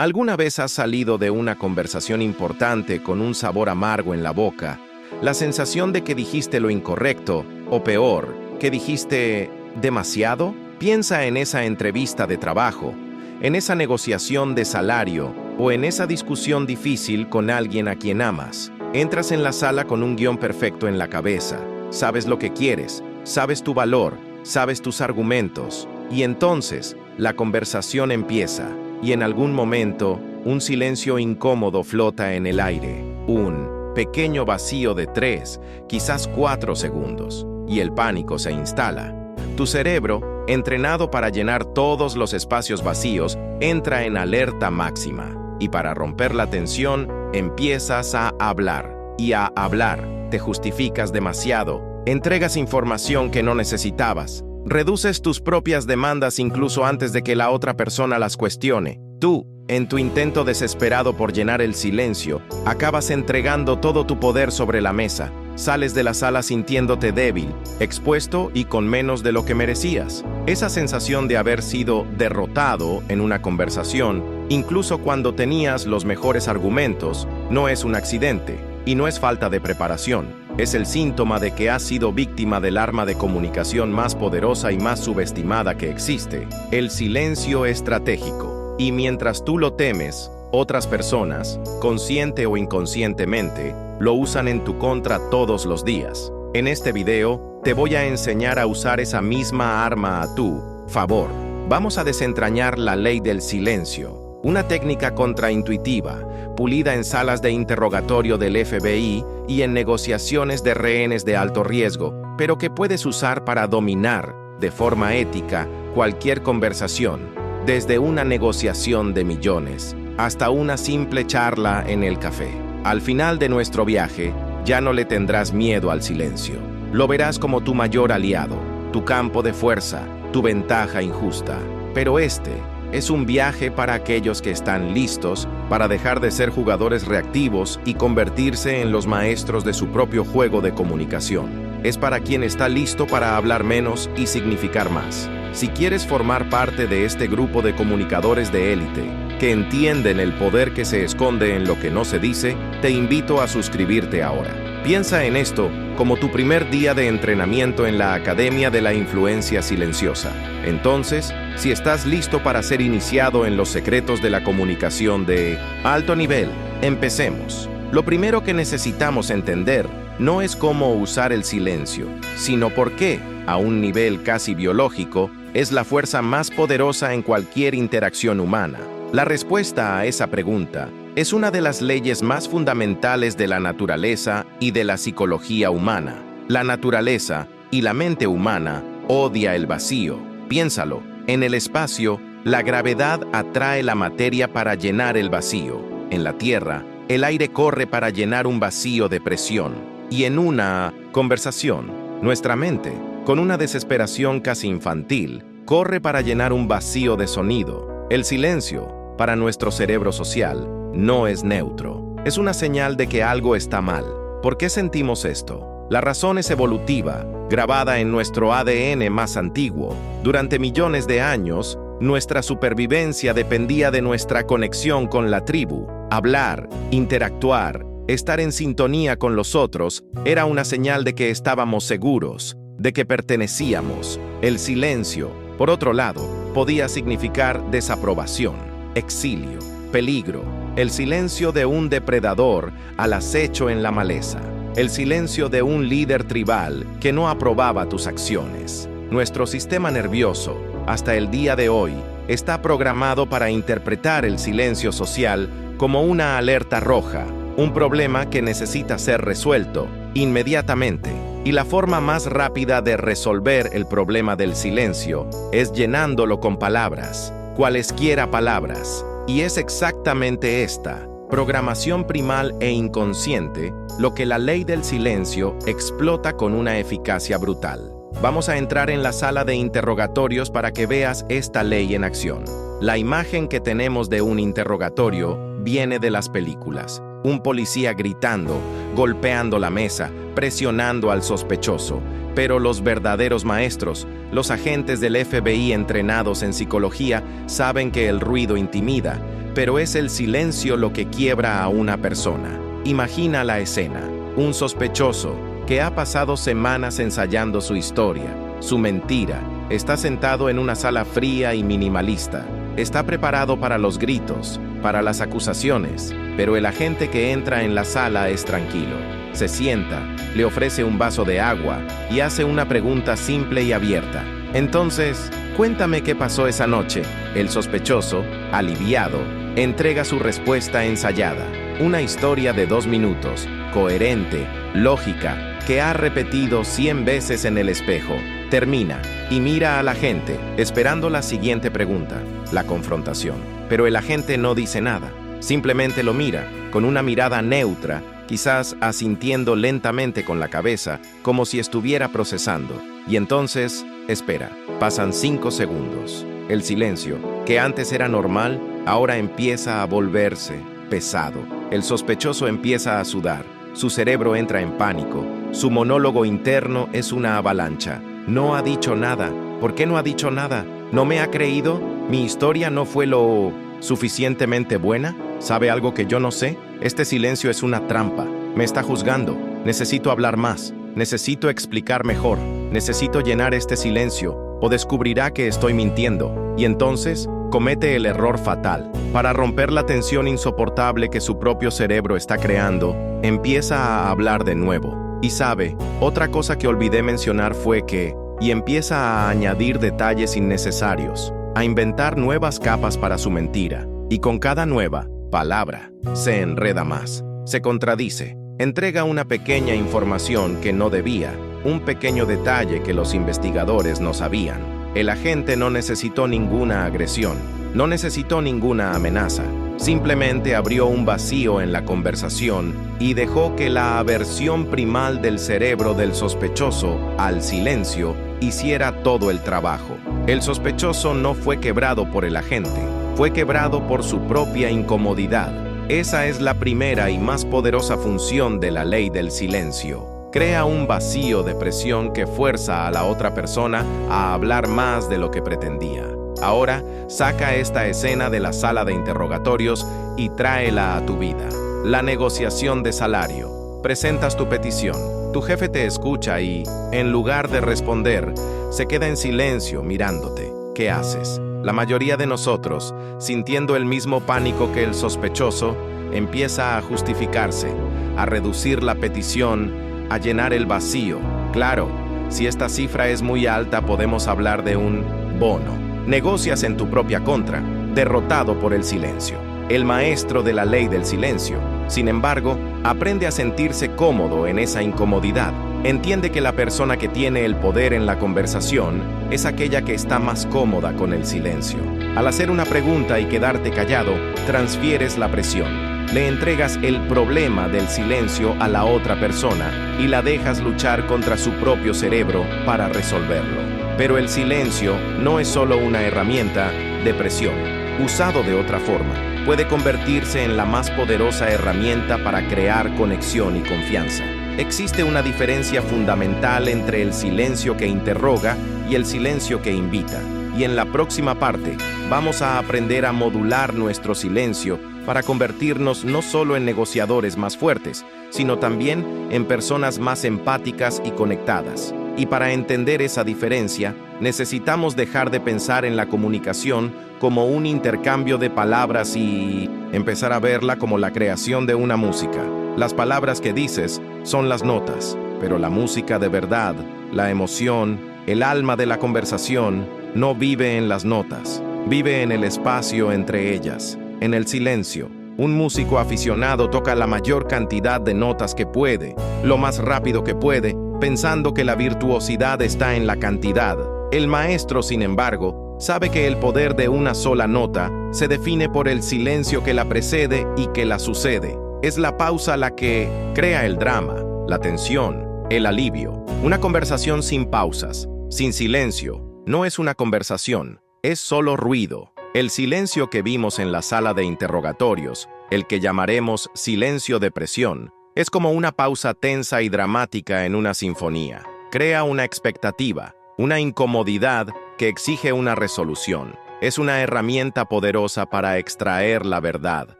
¿Alguna vez has salido de una conversación importante con un sabor amargo en la boca? La sensación de que dijiste lo incorrecto, o peor, que dijiste demasiado. Piensa en esa entrevista de trabajo, en esa negociación de salario o en esa discusión difícil con alguien a quien amas. Entras en la sala con un guión perfecto en la cabeza. Sabes lo que quieres, sabes tu valor, sabes tus argumentos. Y entonces, la conversación empieza. Y en algún momento, un silencio incómodo flota en el aire. Un pequeño vacío de 3, quizás 4 segundos. Y el pánico se instala. Tu cerebro, entrenado para llenar todos los espacios vacíos, entra en alerta máxima. Y para romper la tensión, empiezas a hablar. Y a hablar, te justificas demasiado. Entregas información que no necesitabas. Reduces tus propias demandas incluso antes de que la otra persona las cuestione. Tú, en tu intento desesperado por llenar el silencio, acabas entregando todo tu poder sobre la mesa. Sales de la sala sintiéndote débil, expuesto y con menos de lo que merecías. Esa sensación de haber sido derrotado en una conversación, incluso cuando tenías los mejores argumentos, no es un accidente y no es falta de preparación. Es el síntoma de que has sido víctima del arma de comunicación más poderosa y más subestimada que existe, el silencio estratégico. Y mientras tú lo temes, otras personas, consciente o inconscientemente, lo usan en tu contra todos los días. En este video, te voy a enseñar a usar esa misma arma a tu favor. Vamos a desentrañar la ley del silencio, una técnica contraintuitiva, pulida en salas de interrogatorio del FBI y en negociaciones de rehenes de alto riesgo, pero que puedes usar para dominar, de forma ética, cualquier conversación, desde una negociación de millones hasta una simple charla en el café. Al final de nuestro viaje, ya no le tendrás miedo al silencio. Lo verás como tu mayor aliado, tu campo de fuerza, tu ventaja injusta. Pero este es un viaje para aquellos que están listos para dejar de ser jugadores reactivos y convertirse en los maestros de su propio juego de comunicación. Es para quien está listo para hablar menos y significar más. Si quieres formar parte de este grupo de comunicadores de élite, que entienden el poder que se esconde en lo que no se dice, te invito a suscribirte ahora. Piensa en esto como tu primer día de entrenamiento en la Academia de la Influencia Silenciosa. Entonces, si estás listo para ser iniciado en los secretos de la comunicación de alto nivel, empecemos. Lo primero que necesitamos entender no es cómo usar el silencio, sino por qué, a un nivel casi biológico, es la fuerza más poderosa en cualquier interacción humana. La respuesta a esa pregunta es una de las leyes más fundamentales de la naturaleza y de la psicología humana. La naturaleza y la mente humana odia el vacío. Piénsalo, en el espacio, la gravedad atrae la materia para llenar el vacío. En la Tierra, el aire corre para llenar un vacío de presión. Y en una conversación, nuestra mente, con una desesperación casi infantil, corre para llenar un vacío de sonido. El silencio, para nuestro cerebro social, no es neutro. Es una señal de que algo está mal. ¿Por qué sentimos esto? La razón es evolutiva, grabada en nuestro ADN más antiguo. Durante millones de años, nuestra supervivencia dependía de nuestra conexión con la tribu. Hablar, interactuar, estar en sintonía con los otros era una señal de que estábamos seguros, de que pertenecíamos. El silencio, por otro lado, podía significar desaprobación, exilio, peligro, el silencio de un depredador al acecho en la maleza, el silencio de un líder tribal que no aprobaba tus acciones. Nuestro sistema nervioso, hasta el día de hoy, está programado para interpretar el silencio social como una alerta roja, un problema que necesita ser resuelto inmediatamente. Y la forma más rápida de resolver el problema del silencio es llenándolo con palabras, cualesquiera palabras. Y es exactamente esta programación primal e inconsciente lo que la ley del silencio explota con una eficacia brutal. Vamos a entrar en la sala de interrogatorios para que veas esta ley en acción. La imagen que tenemos de un interrogatorio viene de las películas. Un policía gritando, golpeando la mesa, presionando al sospechoso. Pero los verdaderos maestros, los agentes del FBI entrenados en psicología, saben que el ruido intimida, pero es el silencio lo que quiebra a una persona. Imagina la escena: un sospechoso que ha pasado semanas ensayando su historia, su mentira, está sentado en una sala fría y minimalista. Está preparado para los gritos, para las acusaciones, pero el agente que entra en la sala es tranquilo. Se sienta, le ofrece un vaso de agua y hace una pregunta simple y abierta. Entonces, cuéntame qué pasó esa noche. El sospechoso, aliviado, entrega su respuesta ensayada. Una historia de 2 minutos, coherente, lógica, que ha repetido 100 veces en el espejo. Termina y mira a la gente, esperando la siguiente pregunta, la confrontación. Pero el agente no dice nada, simplemente lo mira, con una mirada neutra, quizás asintiendo lentamente con la cabeza, como si estuviera procesando. Y entonces, espera. Pasan 5 segundos. El silencio, que antes era normal, ahora empieza a volverse pesado. El sospechoso empieza a sudar. Su cerebro entra en pánico. Su monólogo interno es una avalancha. No ha dicho nada. ¿Por qué no ha dicho nada? ¿No me ha creído? ¿Mi historia no fue lo suficientemente buena? ¿Sabe algo que yo no sé? Este silencio es una trampa. Me está juzgando. Necesito hablar más. Necesito explicar mejor. Necesito llenar este silencio, o descubrirá que estoy mintiendo. Y entonces, comete el error fatal. Para romper la tensión insoportable que su propio cerebro está creando, empieza a hablar de nuevo. Y sabe, otra cosa que olvidé mencionar fue que, y empieza a añadir detalles innecesarios, a inventar nuevas capas para su mentira. Y con cada nueva palabra, se enreda más, se contradice, entrega una pequeña información que no debía, un pequeño detalle que los investigadores no sabían. El agente no necesitó ninguna agresión, no necesitó ninguna amenaza. Simplemente abrió un vacío en la conversación y dejó que la aversión primal del cerebro del sospechoso al silencio hiciera todo el trabajo. El sospechoso no fue quebrado por el agente, fue quebrado por su propia incomodidad. Esa es la primera y más poderosa función de la ley del silencio. Crea un vacío de presión que fuerza a la otra persona a hablar más de lo que pretendía. Ahora, saca esta escena de la sala de interrogatorios y tráela a tu vida. La negociación de salario. Presentas tu petición. Tu jefe te escucha y, en lugar de responder, se queda en silencio mirándote. ¿Qué haces? La mayoría de nosotros, sintiendo el mismo pánico que el sospechoso, empieza a justificarse, a reducir la petición, a llenar el vacío. Claro, si esta cifra es muy alta, podemos hablar de un bono. Negocias en tu propia contra, derrotado por el silencio. El maestro de la ley del silencio, sin embargo, aprende a sentirse cómodo en esa incomodidad. Entiende que la persona que tiene el poder en la conversación es aquella que está más cómoda con el silencio. Al hacer una pregunta y quedarte callado, transfieres la presión. Le entregas el problema del silencio a la otra persona y la dejas luchar contra su propio cerebro para resolverlo. Pero el silencio no es solo una herramienta de presión. Usado de otra forma, puede convertirse en la más poderosa herramienta para crear conexión y confianza. Existe una diferencia fundamental entre el silencio que interroga y el silencio que invita. Y en la próxima parte, vamos a aprender a modular nuestro silencio para convertirnos no solo en negociadores más fuertes, sino también en personas más empáticas y conectadas. Y para entender esa diferencia, necesitamos dejar de pensar en la comunicación como un intercambio de palabras y empezar a verla como la creación de una música. Las palabras que dices son las notas, pero la música de verdad, la emoción, el alma de la conversación, no vive en las notas, vive en el espacio entre ellas, en el silencio. Un músico aficionado toca la mayor cantidad de notas que puede, lo más rápido que puede, pensando que la virtuosidad está en la cantidad. El maestro, sin embargo, sabe que el poder de una sola nota se define por el silencio que la precede y que la sucede. Es la pausa la que crea el drama, la tensión, el alivio. Una conversación sin pausas, sin silencio, no es una conversación, es solo ruido. El silencio que vimos en la sala de interrogatorios, el que llamaremos silencio de presión, Es como una pausa tensa y dramática en una sinfonía. Crea una expectativa, una incomodidad que exige una resolución. Es una herramienta poderosa para extraer la verdad,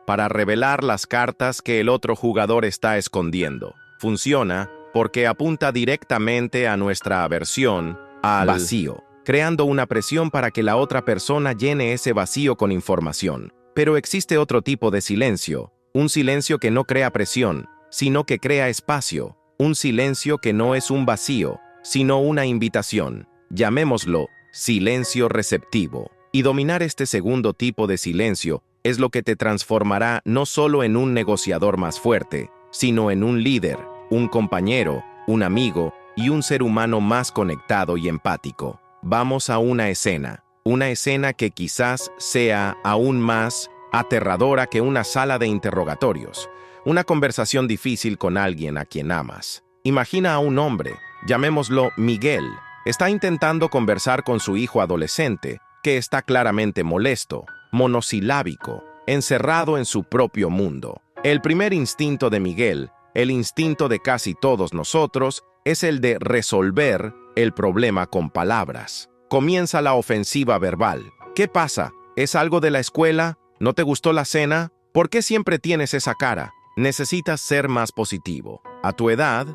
para revelar las cartas que el otro jugador está escondiendo. Funciona porque apunta directamente a nuestra aversión al vacío, creando una presión para que la otra persona llene ese vacío con información. Pero existe otro tipo de silencio, un silencio que no crea presión, sino que crea espacio, un silencio que no es un vacío, sino una invitación. Llamémoslo silencio receptivo. Y dominar este segundo tipo de silencio es lo que te transformará no solo en un negociador más fuerte, sino en un líder, un compañero, un amigo y un ser humano más conectado y empático. Vamos a una escena que quizás sea aún más aterradora que una sala de interrogatorios, una conversación difícil con alguien a quien amas. Imagina a un hombre, llamémoslo Miguel, está intentando conversar con su hijo adolescente, que está claramente molesto, monosilábico, encerrado en su propio mundo. El primer instinto de Miguel, el instinto de casi todos nosotros, es el de resolver el problema con palabras. Comienza la ofensiva verbal. ¿Qué pasa? ¿Es algo de la escuela? ¿No te gustó la cena? ¿Por qué siempre tienes esa cara? Necesitas ser más positivo. A tu edad,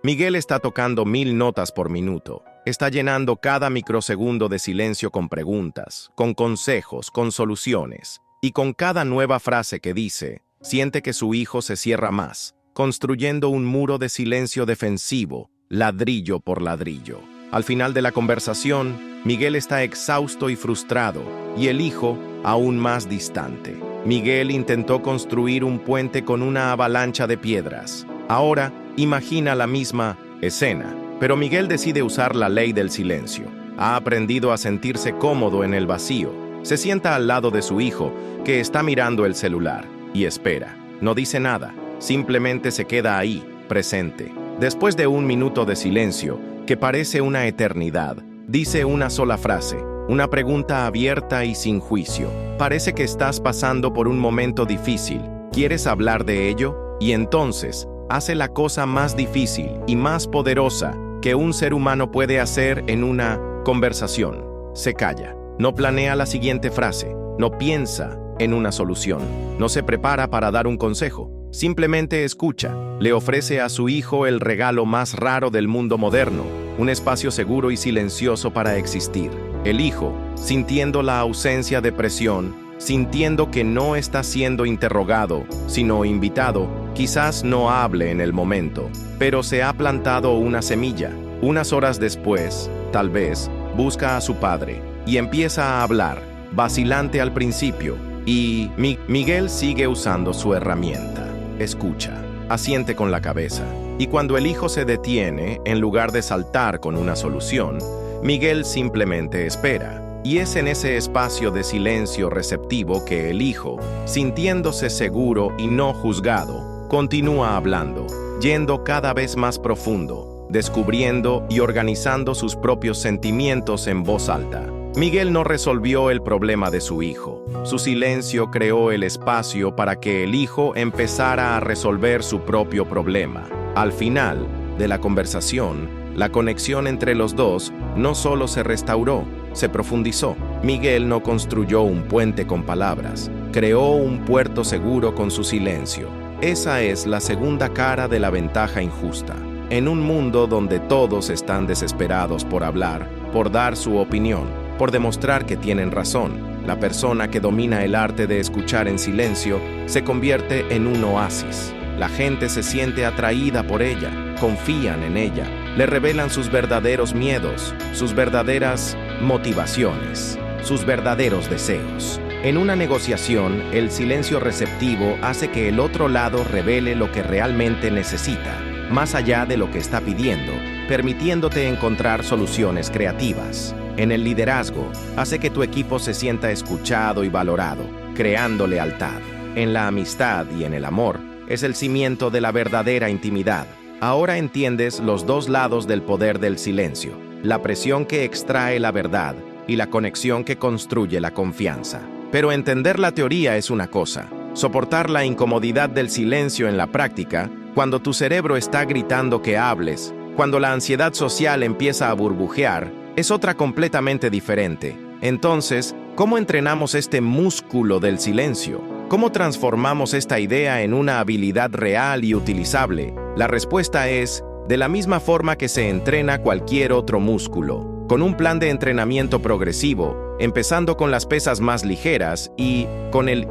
Miguel está tocando 1000 notas por minuto. Está llenando cada microsegundo de silencio con preguntas, con consejos, con soluciones. Y con cada nueva frase que dice, siente que su hijo se cierra más, construyendo un muro de silencio defensivo, ladrillo por ladrillo. Al final de la conversación, Miguel está exhausto y frustrado, y el hijo aún más distante. Miguel intentó construir un puente con una avalancha de piedras. Ahora, imagina la misma escena, pero Miguel decide usar la ley del silencio. Ha aprendido a sentirse cómodo en el vacío. Se sienta al lado de su hijo, que está mirando el celular, y espera. No dice nada, simplemente se queda ahí, presente. Después de 1 minuto de silencio, que parece una eternidad, dice una sola frase, una pregunta abierta y sin juicio. Parece que estás pasando por un momento difícil. ¿Quieres hablar de ello? Y entonces, hace la cosa más difícil y más poderosa que un ser humano puede hacer en una conversación. Se calla. No planea la siguiente frase. No piensa en una solución. No se prepara para dar un consejo. Simplemente escucha. Le ofrece a su hijo el regalo más raro del mundo moderno, un espacio seguro y silencioso para existir. El hijo, sintiendo la ausencia de presión, sintiendo que no está siendo interrogado, sino invitado, quizás no hable en el momento, pero se ha plantado una semilla. Unas horas después, tal vez, busca a su padre y empieza a hablar, vacilante al principio, y Miguel sigue usando su herramienta. Escucha, asiente con la cabeza, y cuando el hijo se detiene, en lugar de saltar con una solución, Miguel simplemente espera. Y es en ese espacio de silencio receptivo que el hijo, sintiéndose seguro y no juzgado, continúa hablando, yendo cada vez más profundo, descubriendo y organizando sus propios sentimientos en voz alta. Miguel no resolvió el problema de su hijo. Su silencio creó el espacio para que el hijo empezara a resolver su propio problema. Al final de la conversación, la conexión entre los dos no solo se restauró, se profundizó. Miguel no construyó un puente con palabras, creó un puerto seguro con su silencio. Esa es la segunda cara de la ventaja injusta. En un mundo donde todos están desesperados por hablar, por dar su opinión, por demostrar que tienen razón, la persona que domina el arte de escuchar en silencio se convierte en un oasis. La gente se siente atraída por ella, confían en ella, le revelan sus verdaderos miedos, sus verdaderas motivaciones, sus verdaderos deseos. En una negociación, el silencio receptivo hace que el otro lado revele lo que realmente necesita, más allá de lo que está pidiendo, permitiéndote encontrar soluciones creativas. En el liderazgo, hace que tu equipo se sienta escuchado y valorado, creando lealtad. En la amistad y en el amor, es el cimiento de la verdadera intimidad. Ahora entiendes los dos lados del poder del silencio, la presión que extrae la verdad y la conexión que construye la confianza. Pero entender la teoría es una cosa, Soportar la incomodidad del silencio en la práctica, cuando tu cerebro está gritando que hables, cuando la ansiedad social empieza a burbujear, es otra completamente diferente. Entonces, ¿cómo entrenamos este músculo del silencio? ¿Cómo transformamos esta idea en una habilidad real y utilizable? La respuesta es, de la misma forma que se entrena cualquier otro músculo, con un plan de entrenamiento progresivo, empezando con las pesas más ligeras y, con el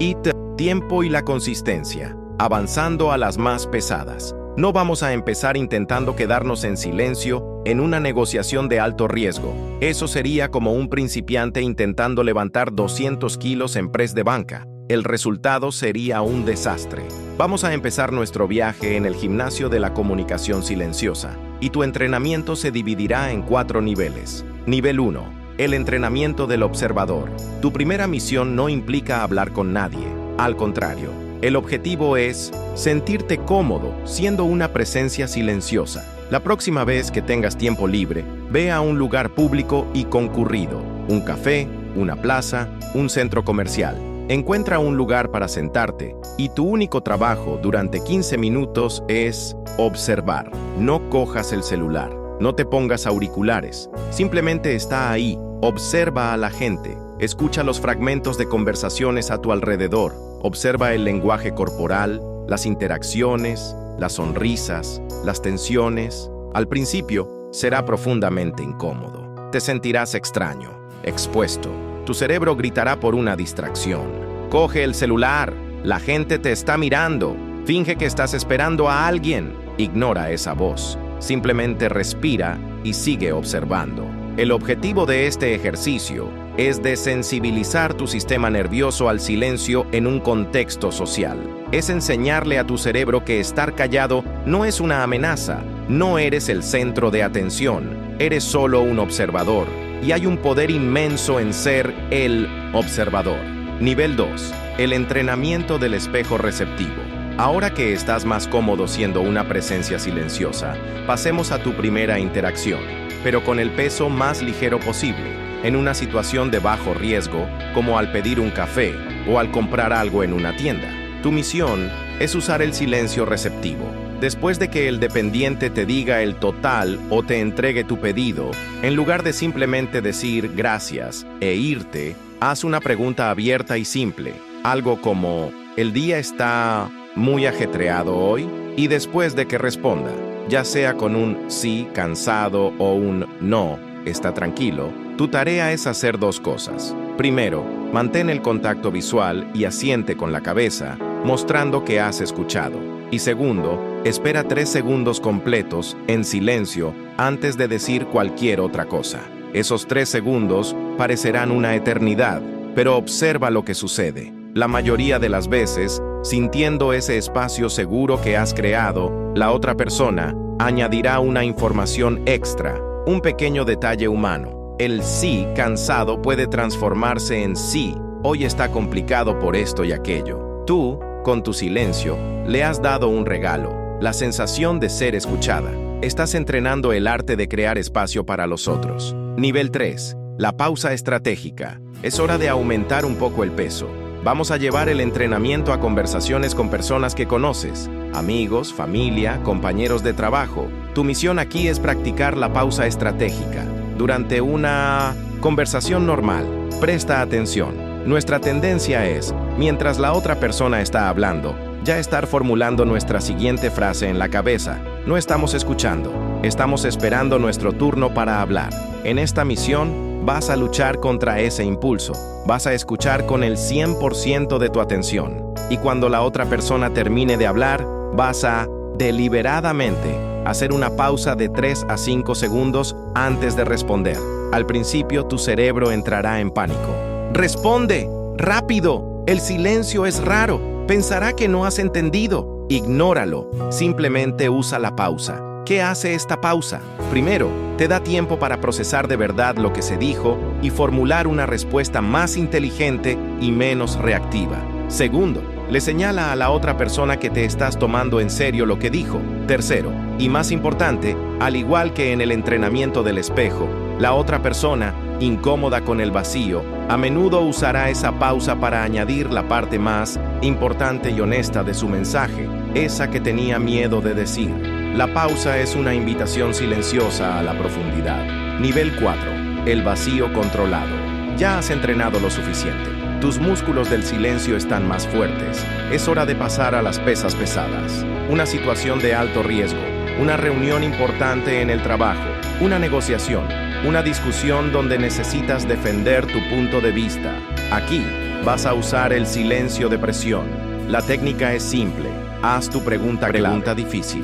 tiempo y la consistencia, avanzando a las más pesadas. No vamos a empezar intentando quedarnos en silencio en una negociación de alto riesgo. Eso sería como un principiante intentando levantar 200 kilos en press de banca. El resultado sería un desastre. Vamos a empezar nuestro viaje en el gimnasio de la comunicación silenciosa, y tu entrenamiento se dividirá en 4 niveles. Nivel 1. El entrenamiento del observador. Tu primera misión no implica hablar con nadie. Al contrario, el objetivo es sentirte cómodo siendo una presencia silenciosa. La próxima vez que tengas tiempo libre, ve a un lugar público y concurrido, un café, una plaza, un centro comercial. Encuentra un lugar para sentarte y tu único trabajo durante 15 minutos es observar. No cojas el celular, no te pongas auriculares, simplemente está ahí, observa a la gente, escucha los fragmentos de conversaciones a tu alrededor, observa el lenguaje corporal, las interacciones, las sonrisas, las tensiones. Al principio será profundamente incómodo, te sentirás extraño, expuesto. Tu cerebro gritará por una distracción. Coge el celular. La gente te está mirando. Finge que estás esperando a alguien. Ignora esa voz. Simplemente respira y sigue observando. El objetivo de este ejercicio es desensibilizar tu sistema nervioso al silencio en un contexto social. Es enseñarle a tu cerebro que estar callado no es una amenaza. No eres el centro de atención. Eres solo un observador. Y hay un poder inmenso en ser el observador. Nivel 2. El entrenamiento del espejo receptivo. Ahora que estás más cómodo siendo una presencia silenciosa, pasemos a tu primera interacción, pero con el peso más ligero posible, en una situación de bajo riesgo, como al pedir un café o al comprar algo en una tienda. Tu misión es usar el silencio receptivo. Después de que el dependiente te diga el total o te entregue tu pedido, en lugar de simplemente decir gracias e irte, haz una pregunta abierta y simple, algo como, ¿el día está muy ajetreado hoy? Y después de que responda, ya sea con un sí, cansado o un no, está tranquilo, tu tarea es hacer 2 cosas. Primero, mantén el contacto visual y asiente con la cabeza, mostrando que has escuchado. Y segundo, espera 3 segundos completos en silencio antes de decir cualquier otra cosa. Esos 3 segundos parecerán una eternidad, pero observa lo que sucede. La mayoría de las veces, sintiendo ese espacio seguro que has creado, la otra persona añadirá una información extra, un pequeño detalle humano. El sí cansado puede transformarse en sí, hoy está complicado por esto y aquello. Tú, con tu silencio, le has dado un regalo, la sensación de ser escuchada. Estás entrenando el arte de crear espacio para los otros. Nivel 3. La pausa estratégica. Es hora de aumentar un poco el peso. Vamos a llevar el entrenamiento a conversaciones con personas que conoces, amigos, familia, compañeros de trabajo. Tu misión aquí es practicar la pausa estratégica. Durante una conversación normal, presta atención. Nuestra tendencia es, mientras la otra persona está hablando, ya estar formulando nuestra siguiente frase en la cabeza. No estamos escuchando, estamos esperando nuestro turno para hablar. En esta misión, vas a luchar contra ese impulso. Vas a escuchar con el 100% de tu atención. Y cuando la otra persona termine de hablar, vas a, deliberadamente, hacer una pausa de 3 a 5 segundos antes de responder. Al principio, tu cerebro entrará en pánico. ¡Responde! ¡Rápido! El silencio es raro. Pensará que no has entendido. Ignóralo. Simplemente usa la pausa. ¿Qué hace esta pausa? Primero, te da tiempo para procesar de verdad lo que se dijo y formular una respuesta más inteligente y menos reactiva. Segundo, le señala a la otra persona que te estás tomando en serio lo que dijo. Tercero, y más importante, al igual que en el entrenamiento del espejo, La otra persona, incómoda con el vacío, a menudo usará esa pausa para añadir la parte más importante y honesta de su mensaje, esa que tenía miedo de decir. La pausa es una invitación silenciosa a la profundidad. Nivel 4. El vacío controlado. Ya has entrenado lo suficiente. Tus músculos del silencio están más fuertes. Es hora de pasar a las pesas pesadas. Una situación de alto riesgo, una reunión importante en el trabajo, una negociación, una discusión donde necesitas defender tu punto de vista. Aquí vas a usar el silencio de presión. La técnica es simple. Haz tu pregunta difícil.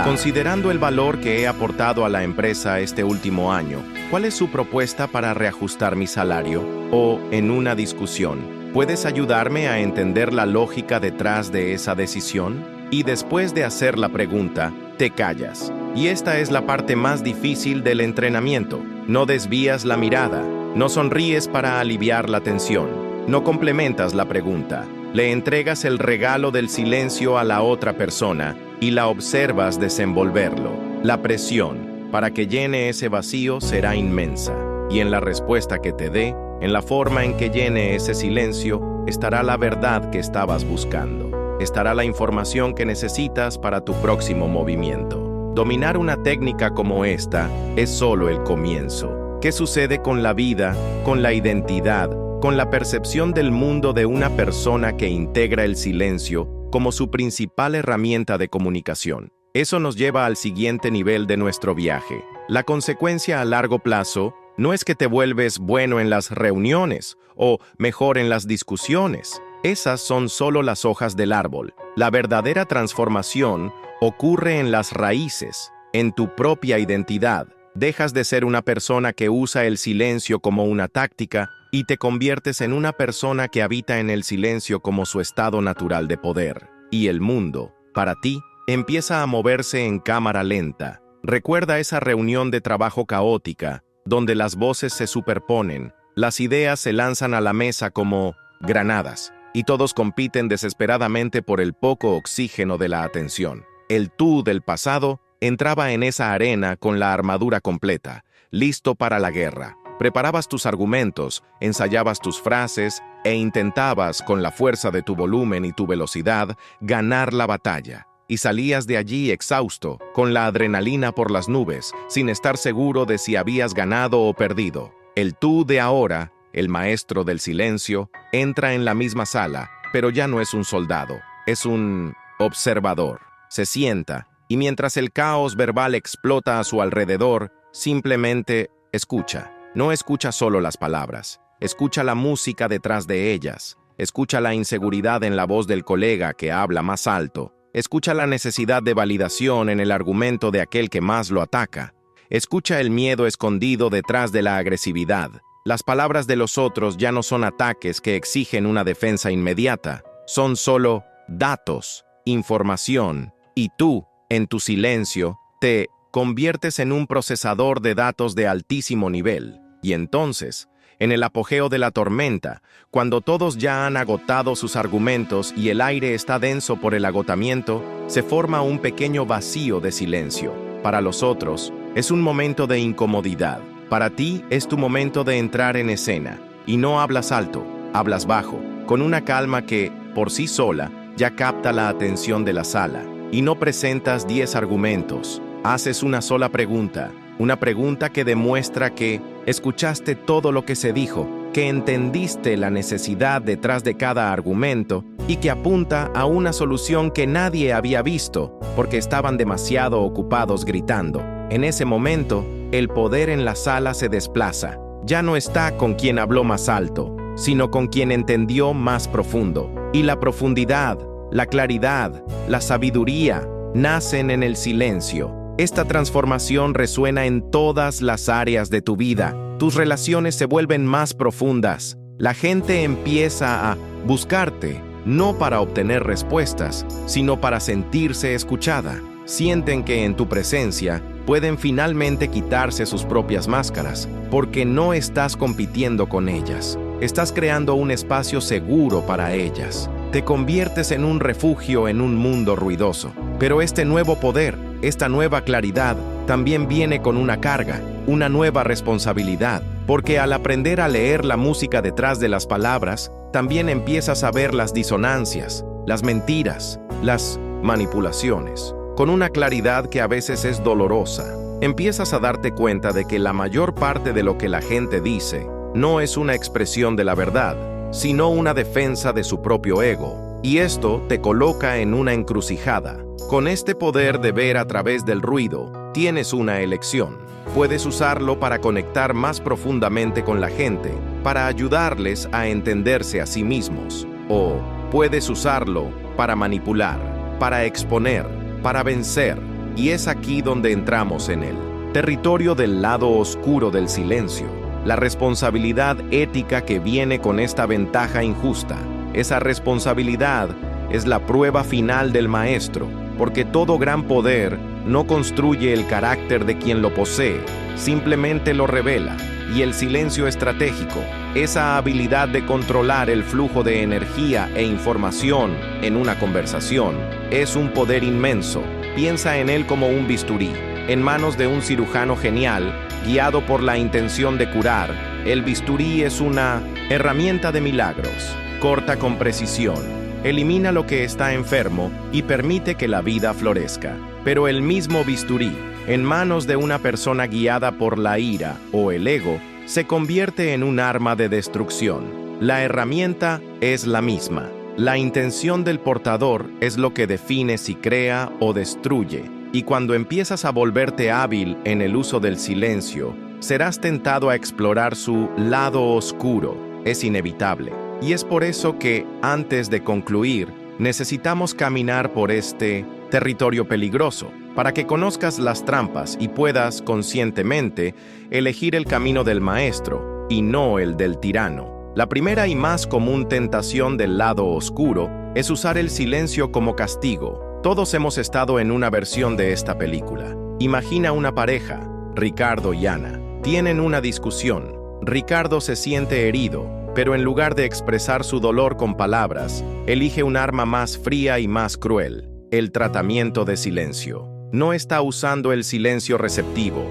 Considerando el valor que he aportado a la empresa este último año, ¿cuál es su propuesta para reajustar mi salario? O, en una discusión, ¿puedes ayudarme a entender la lógica detrás de esa decisión? Y después de hacer la pregunta, te callas. Y esta es la parte más difícil del entrenamiento. No desvías la mirada, no sonríes para aliviar la tensión, no complementas la pregunta. Le entregas el regalo del silencio a la otra persona y la observas desenvolverlo. La presión para que llene ese vacío será inmensa. Y en la respuesta que te dé, en la forma en que llene ese silencio, estará la verdad que estabas buscando. Estará la información que necesitas para tu próximo movimiento. Dominar una técnica como esta es solo el comienzo. ¿Qué sucede con la vida, con la identidad, con la percepción del mundo de una persona que integra el silencio como su principal herramienta de comunicación? Eso nos lleva al siguiente nivel de nuestro viaje. La consecuencia a largo plazo no es que te vuelves bueno en las reuniones o mejor en las discusiones. Esas son solo las hojas del árbol. La verdadera transformación ocurre en las raíces, en tu propia identidad. Dejas de ser una persona que usa el silencio como una táctica y te conviertes en una persona que habita en el silencio como su estado natural de poder. Y el mundo, para ti, empieza a moverse en cámara lenta. Recuerda esa reunión de trabajo caótica, donde las voces se superponen, las ideas se lanzan a la mesa como granadas, y todos compiten desesperadamente por el poco oxígeno de la atención. El tú del pasado entraba en esa arena con la armadura completa, listo para la guerra. Preparabas tus argumentos, ensayabas tus frases e intentabas, con la fuerza de tu volumen y tu velocidad, ganar la batalla. Y salías de allí exhausto, con la adrenalina por las nubes, sin estar seguro de si habías ganado o perdido. El tú de ahora, el maestro del silencio, entra en la misma sala, pero ya no es un soldado, es un observador. Se sienta, y mientras el caos verbal explota a su alrededor, simplemente escucha. No escucha solo las palabras, escucha la música detrás de ellas, escucha la inseguridad en la voz del colega que habla más alto, escucha la necesidad de validación en el argumento de aquel que más lo ataca, escucha el miedo escondido detrás de la agresividad. Las palabras de los otros ya no son ataques que exigen una defensa inmediata, son solo datos, información, y tú, en tu silencio, te conviertes en un procesador de datos de altísimo nivel. Y entonces, en el apogeo de la tormenta, cuando todos ya han agotado sus argumentos y el aire está denso por el agotamiento, se forma un pequeño vacío de silencio. Para los otros, es un momento de incomodidad. Para ti, es tu momento de entrar en escena. Y no hablas alto, hablas bajo, con una calma que, por sí sola, ya capta la atención de la sala. Y no presentas 10 argumentos. Haces una sola pregunta, una pregunta que demuestra que escuchaste todo lo que se dijo, que entendiste la necesidad detrás de cada argumento y que apunta a una solución que nadie había visto porque estaban demasiado ocupados gritando. En ese momento, el poder en la sala se desplaza. Ya no está con quien habló más alto, sino con quien entendió más profundo. Y la profundidad, la claridad, la sabiduría nacen en el silencio. Esta transformación resuena en todas las áreas de tu vida. Tus relaciones se vuelven más profundas. La gente empieza a buscarte, no para obtener respuestas, sino para sentirse escuchada. Sienten que en tu presencia pueden finalmente quitarse sus propias máscaras, porque no estás compitiendo con ellas. Estás creando un espacio seguro para ellas. Te conviertes en un refugio en un mundo ruidoso. Pero este nuevo poder, esta nueva claridad, también viene con una carga. una nueva responsabilidad, porque al aprender a leer la música detrás de las palabras, también empiezas a ver las disonancias, las mentiras, las manipulaciones, con una claridad que a veces es dolorosa. Empiezas a darte cuenta de que la mayor parte de lo que la gente dice no es una expresión de la verdad, sino una defensa de su propio ego. Y esto te coloca en una encrucijada. Con este poder de ver a través del ruido, tienes una elección. Puedes usarlo para conectar más profundamente con la gente, para ayudarles a entenderse a sí mismos. O puedes usarlo para manipular, para exponer, para vencer. Y es aquí donde entramos en el territorio del lado oscuro del silencio. La responsabilidad ética que viene con esta ventaja injusta. Esa responsabilidad es la prueba final del maestro, porque todo gran poder no construye el carácter de quien lo posee, simplemente lo revela. Y el silencio estratégico, esa habilidad de controlar el flujo de energía e información en una conversación, es un poder inmenso. Piensa en él como un bisturí, en manos de un cirujano genial, guiado por la intención de curar. El bisturí es una herramienta de milagros. Corta con precisión, elimina lo que está enfermo y permite que la vida florezca. Pero el mismo bisturí, en manos de una persona guiada por la ira o el ego, se convierte en un arma de destrucción. La herramienta es la misma. La intención del portador es lo que define si crea o destruye. Y cuando empiezas a volverte hábil en el uso del silencio, serás tentado a explorar su lado oscuro. Es inevitable. Y es por eso que, antes de concluir, necesitamos caminar por este territorio peligroso, para que conozcas las trampas y puedas, conscientemente, elegir el camino del maestro y no el del tirano. La primera y más común tentación del lado oscuro es usar el silencio como castigo. Todos hemos estado en una versión de esta película. Imagina una pareja, Ricardo y Ana. Tienen una discusión. Ricardo se siente herido, pero en lugar de expresar su dolor con palabras, elige un arma más fría y más cruel, el tratamiento de silencio. No está usando el silencio receptivo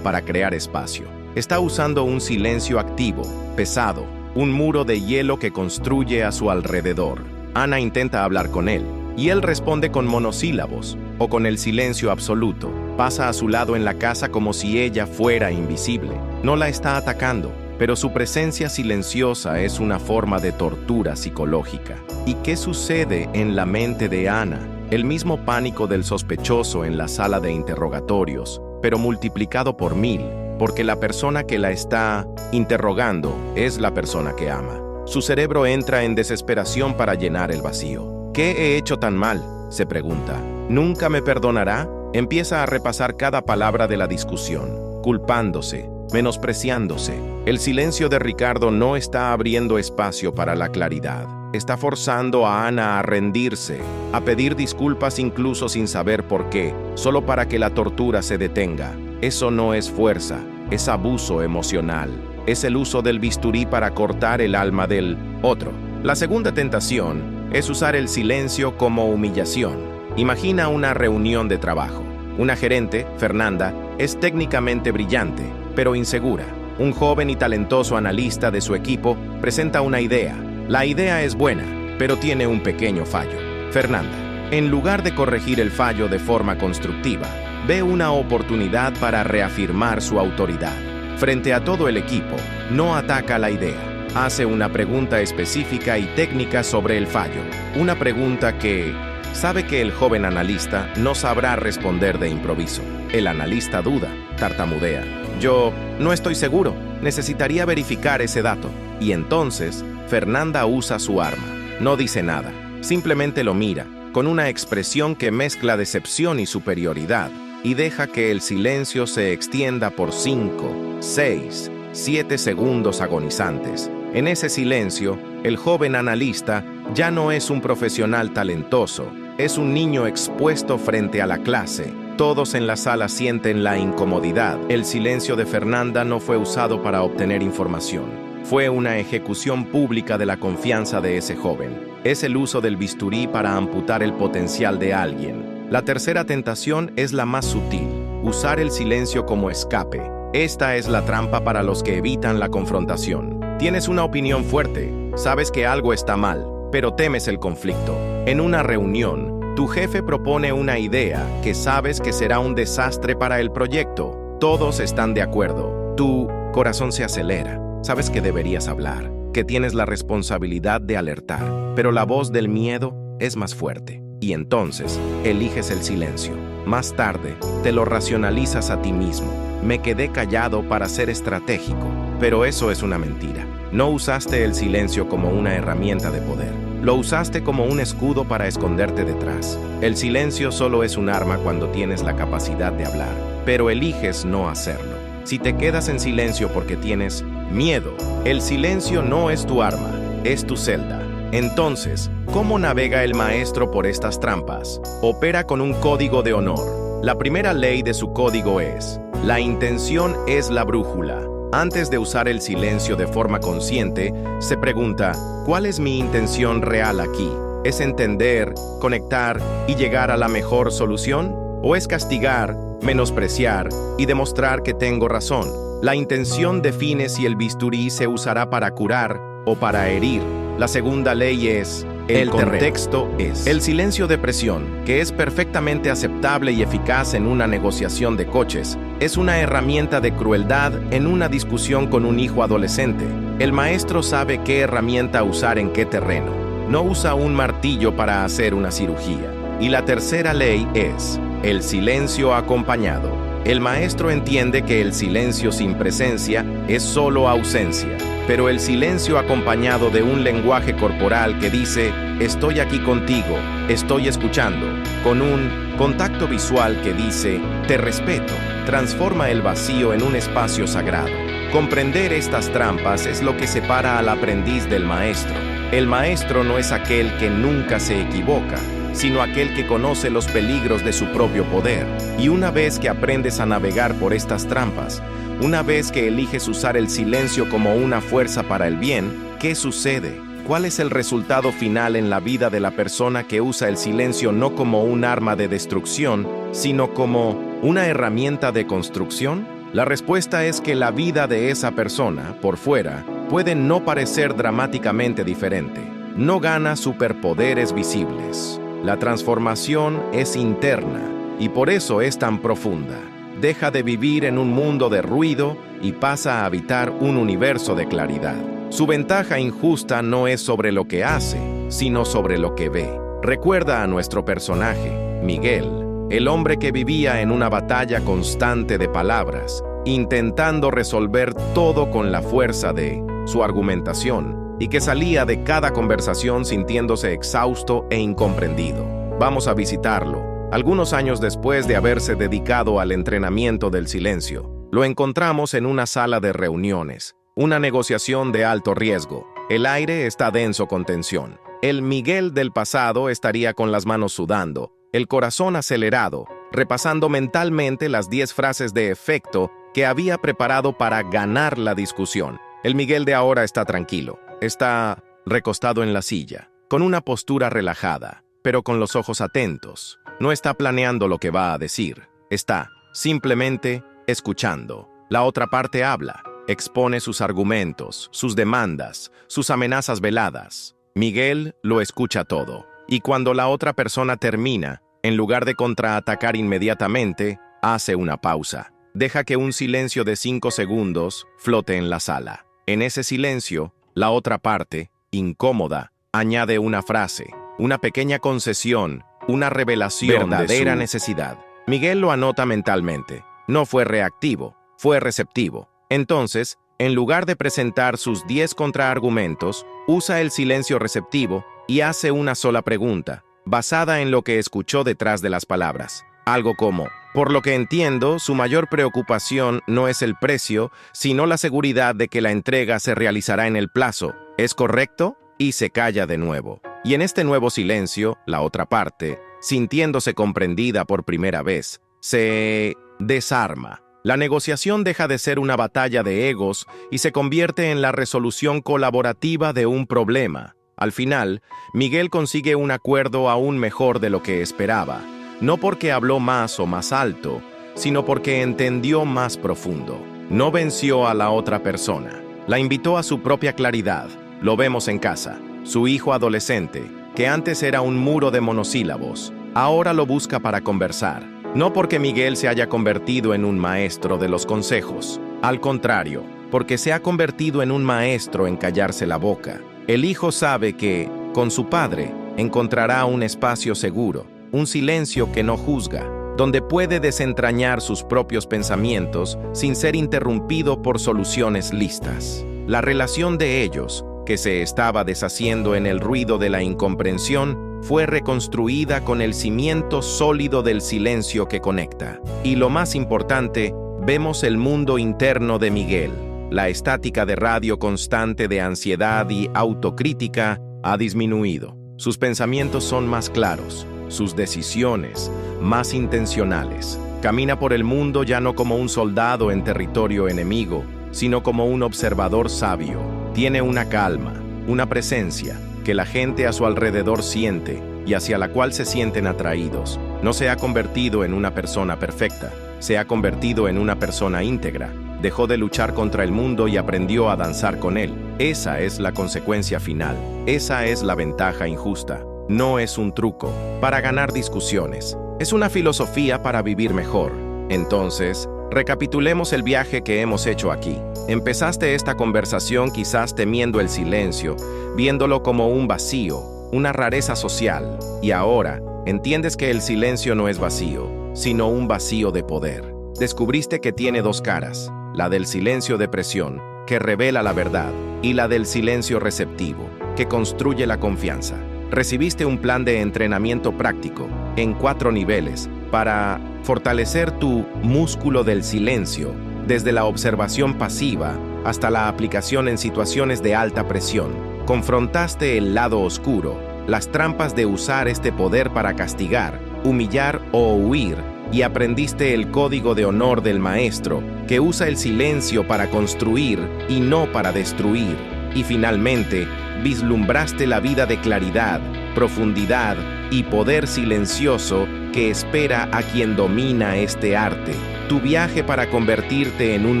para crear espacio. Está usando un silencio activo, pesado, un muro de hielo que construye a su alrededor. Ana intenta hablar con él, y él responde con monosílabos o con el silencio absoluto. Pasa a su lado en la casa como si ella fuera invisible. No la está atacando, pero su presencia silenciosa es una forma de tortura psicológica. ¿Y qué sucede en la mente de Ana? El mismo pánico del sospechoso en la sala de interrogatorios, pero multiplicado por 1000, porque la persona que la está interrogando es la persona que ama. Su cerebro entra en desesperación para llenar el vacío. ¿Qué he hecho tan mal?, se pregunta. ¿Nunca me perdonará? Empieza a repasar cada palabra de la discusión, culpándose, menospreciándose. El silencio de Ricardo no está abriendo espacio para la claridad. Está forzando a Ana a rendirse, a pedir disculpas incluso sin saber por qué, solo para que la tortura se detenga. Eso no es fuerza, es abuso emocional. Es el uso del bisturí para cortar el alma del otro. La segunda tentación es usar el silencio como humillación. Imagina una reunión de trabajo. Una gerente, Fernanda, es técnicamente brillante, pero insegura. Un joven y talentoso analista de su equipo presenta una idea. La idea es buena, pero tiene un pequeño fallo. Fernanda, en lugar de corregir el fallo de forma constructiva, ve una oportunidad para reafirmar su autoridad. Frente a todo el equipo, no ataca la idea. Hace una pregunta específica y técnica sobre el fallo. Una pregunta que sabe que el joven analista no sabrá responder de improviso. El analista duda, tartamudea. Yo no estoy seguro, necesitaría verificar ese dato. Y entonces, Fernanda usa su arma. No dice nada, simplemente lo mira, con una expresión que mezcla decepción y superioridad, y deja que el silencio se extienda por 5, 6, 7 segundos agonizantes. En ese silencio, el joven analista ya no es un profesional talentoso, es un niño expuesto frente a la clase. Todos en la sala sienten la incomodidad. El silencio de Fernanda no fue usado para obtener información. Fue una ejecución pública de la confianza de ese joven. Es el uso del bisturí para amputar el potencial de alguien. La tercera tentación es la más sutil, usar el silencio como escape. Esta es la trampa para los que evitan la confrontación. Tienes una opinión fuerte, sabes que algo está mal, pero temes el conflicto. En una reunión, tu jefe propone una idea que sabes que será un desastre para el proyecto. Todos están de acuerdo. Tu corazón se acelera. Sabes que deberías hablar, que tienes la responsabilidad de alertar, pero la voz del miedo es más fuerte. Y entonces, eliges el silencio. Más tarde, te lo racionalizas a ti mismo. Me quedé callado para ser estratégico, pero eso es una mentira. No usaste el silencio como una herramienta de poder. Lo usaste como un escudo para esconderte detrás. El silencio solo es un arma cuando tienes la capacidad de hablar, pero eliges no hacerlo. Si te quedas en silencio porque tienes miedo, el silencio no es tu arma, es tu celda. Entonces, ¿cómo navega el maestro por estas trampas? Opera con un código de honor. La primera ley de su código es: la intención es la brújula. Antes de usar el silencio de forma consciente, se pregunta, ¿cuál es mi intención real aquí? ¿Es entender, conectar y llegar a la mejor solución? ¿O es castigar, menospreciar y demostrar que tengo razón? La intención define si el bisturí se usará para curar o para herir. La segunda ley es: el contexto es. El silencio de presión, que es perfectamente aceptable y eficaz en una negociación de coches, es una herramienta de crueldad en una discusión con un hijo adolescente. El maestro sabe qué herramienta usar en qué terreno. No usa un martillo para hacer una cirugía. Y la tercera ley es: el silencio acompañado. El maestro entiende que el silencio sin presencia es solo ausencia, pero el silencio acompañado de un lenguaje corporal que dice: estoy aquí contigo, estoy escuchando, con un contacto visual que dice: te respeto, transforma el vacío en un espacio sagrado. Comprender estas trampas es lo que separa al aprendiz del maestro. El maestro no es aquel que nunca se equivoca, sino aquel que conoce los peligros de su propio poder. Y una vez que aprendes a navegar por estas trampas, una vez que eliges usar el silencio como una fuerza para el bien, ¿qué sucede? ¿Cuál es el resultado final en la vida de la persona que usa el silencio no como un arma de destrucción, sino como una herramienta de construcción? La respuesta es que la vida de esa persona, por fuera, puede no parecer dramáticamente diferente. No gana superpoderes visibles. La transformación es interna y por eso es tan profunda. Deja de vivir en un mundo de ruido y pasa a habitar un universo de claridad. Su ventaja injusta no es sobre lo que hace, sino sobre lo que ve. Recuerda a nuestro personaje, Miguel, el hombre que vivía en una batalla constante de palabras, intentando resolver todo con la fuerza de su argumentación, y que salía de cada conversación sintiéndose exhausto e incomprendido. Vamos a visitarlo. Algunos años después de haberse dedicado al entrenamiento del silencio, lo encontramos en una sala de reuniones, una negociación de alto riesgo. El aire está denso con tensión. El Miguel del pasado estaría con las manos sudando, el corazón acelerado, repasando mentalmente las 10 frases de efecto que había preparado para ganar la discusión. El Miguel de ahora está tranquilo. Está recostado en la silla, con una postura relajada, pero con los ojos atentos. No está planeando lo que va a decir. Está simplemente escuchando. La otra parte habla, expone sus argumentos, sus demandas, sus amenazas veladas. Miguel lo escucha todo. Y cuando la otra persona termina, en lugar de contraatacar inmediatamente, hace una pausa. Deja que un silencio de 5 segundos flote en la sala. En ese silencio, la otra parte, incómoda, añade una frase, una pequeña concesión, una revelación verdadera necesidad. Miguel lo anota mentalmente. No fue reactivo, fue receptivo. Entonces, en lugar de presentar sus 10 contraargumentos, usa el silencio receptivo y hace una sola pregunta, basada en lo que escuchó detrás de las palabras. Algo como: por lo que entiendo, su mayor preocupación no es el precio, sino la seguridad de que la entrega se realizará en el plazo. ¿Es correcto? Y se calla de nuevo. Y en este nuevo silencio, la otra parte, sintiéndose comprendida por primera vez, se desarma. La negociación deja de ser una batalla de egos y se convierte en la resolución colaborativa de un problema. Al final, Miguel consigue un acuerdo aún mejor de lo que esperaba. No porque habló más o más alto, sino porque entendió más profundo. No venció a la otra persona. La invitó a su propia claridad. Lo vemos en casa. Su hijo adolescente, que antes era un muro de monosílabos, ahora lo busca para conversar. No porque Miguel se haya convertido en un maestro de los consejos. Al contrario, porque se ha convertido en un maestro en callarse la boca. El hijo sabe que, con su padre, encontrará un espacio seguro, un silencio que no juzga, donde puede desentrañar sus propios pensamientos sin ser interrumpido por soluciones listas. La relación de ellos, que se estaba deshaciendo en el ruido de la incomprensión, fue reconstruida con el cimiento sólido del silencio que conecta. Y lo más importante, vemos el mundo interno de Miguel. La estática de radio constante de ansiedad y autocrítica ha disminuido. Sus pensamientos son más claros, sus decisiones más intencionales. Camina por el mundo ya no como un soldado en territorio enemigo, sino como un observador sabio. Tiene una calma, una presencia que la gente a su alrededor siente y hacia la cual se sienten atraídos. No se ha convertido en una persona perfecta, se ha convertido en una persona íntegra. Dejó de luchar contra el mundo y aprendió a danzar con él. Esa es la consecuencia final. Esa es la ventaja injusta. No es un truco para ganar discusiones. Es una filosofía para vivir mejor. Entonces, recapitulemos el viaje que hemos hecho aquí. Empezaste esta conversación quizás temiendo el silencio, viéndolo como un vacío, una rareza social. Y ahora, entiendes que el silencio no es vacío, sino un vacío de poder. Descubriste que tiene dos caras, la del silencio de presión, que revela la verdad, y la del silencio receptivo, que construye la confianza. Recibiste un plan de entrenamiento práctico, en 4 niveles, para fortalecer tu músculo del silencio, desde la observación pasiva hasta la aplicación en situaciones de alta presión. Confrontaste el lado oscuro, las trampas de usar este poder para castigar, humillar o huir, y aprendiste el código de honor del maestro, que usa el silencio para construir y no para destruir. Y finalmente, vislumbraste la vida de claridad, profundidad y poder silencioso que espera a quien domina este arte. Tu viaje para convertirte en un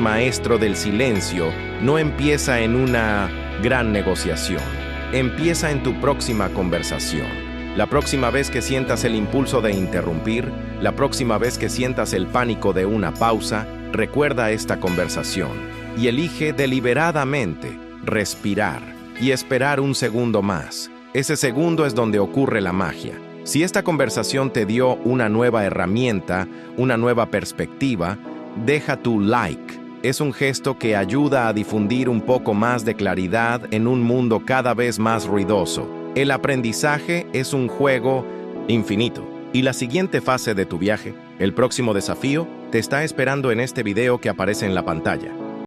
maestro del silencio no empieza en una gran negociación. Empieza en tu próxima conversación. La próxima vez que sientas el impulso de interrumpir, la próxima vez que sientas el pánico de una pausa, recuerda esta conversación y elige deliberadamente respirar y esperar un segundo más. Ese segundo es donde ocurre la magia. Si esta conversación te dio una nueva herramienta, una nueva perspectiva, deja tu like. Es un gesto que ayuda a difundir un poco más de claridad en un mundo cada vez más ruidoso. El aprendizaje es un juego infinito. Y la siguiente fase de tu viaje, el próximo desafío, te está esperando en este video que aparece en la pantalla.